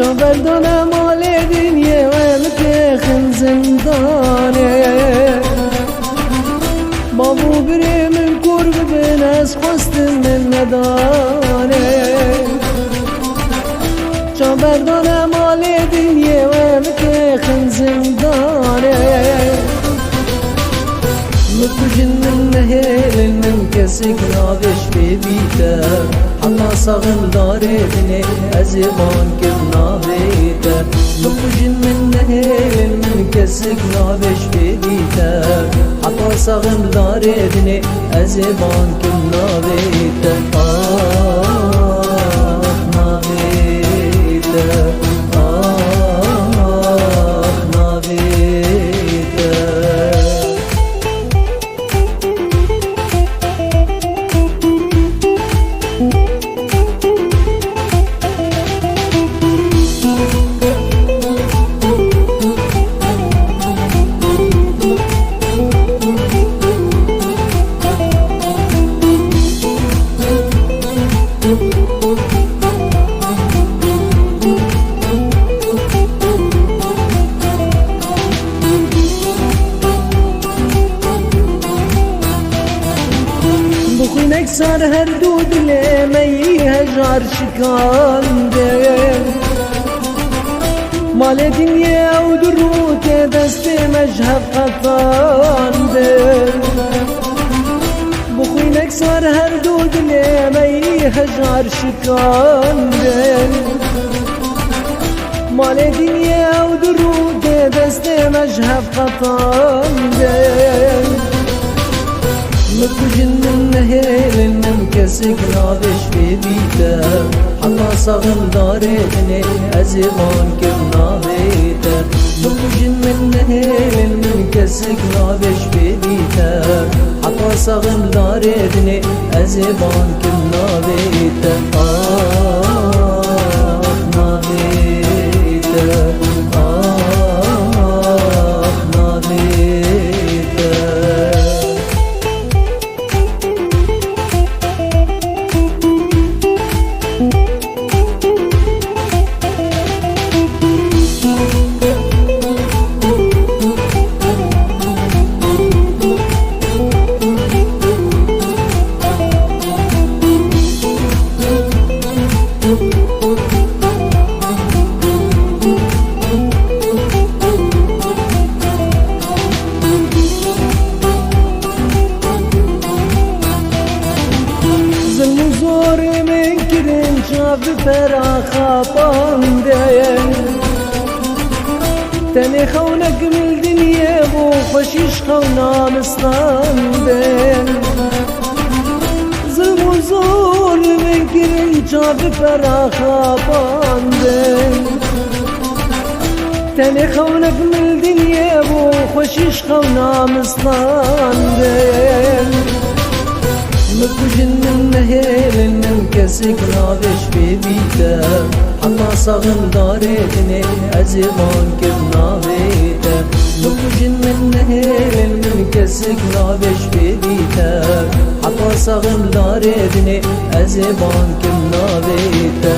بردانه مال دنیا و متخن زندانه بابو بری من قرب بین از خواست من ندانه بردانه مال دنیا و متخن زندانه متوجن من نهيل من كسك نابش ببيته حتى صغم داردني أزمان كبنا بيته متوجن من نهيل من كسك نابش ببيته حتى صغم داردني أزمان كبنا بيته ما بيته ما بيته صار هردود لمي هجار شكانده مال دنيا ودروك دست مجهب قطانده بخوينك صار هردود لمي هجار شكانده مال دنيا ودروك دست مجهب قطانده متوجن من نهيل من كسك نابش ببيته حتى صغم داردني أزمان كبنا بيته متوجن من نهيل من كسك نابش ببيته حتى صغم داردني أزمان كبنا بيته ما بيته ما بيته فراخا باندين تاني خونك من الدنيا بو خشيش خونا مستاندين ظلم وزور من كرين جاب فراخا باندين تاني خونك من الدنيا بو خشيش خونا مستاندين متوجن من نهيل من كسك نابش ببيته حتى صغم داردني أزمان كبنا بيته متوجن من نهيل من كسك نابش ببيته حتى صغم داردني أزمان كبنا بيته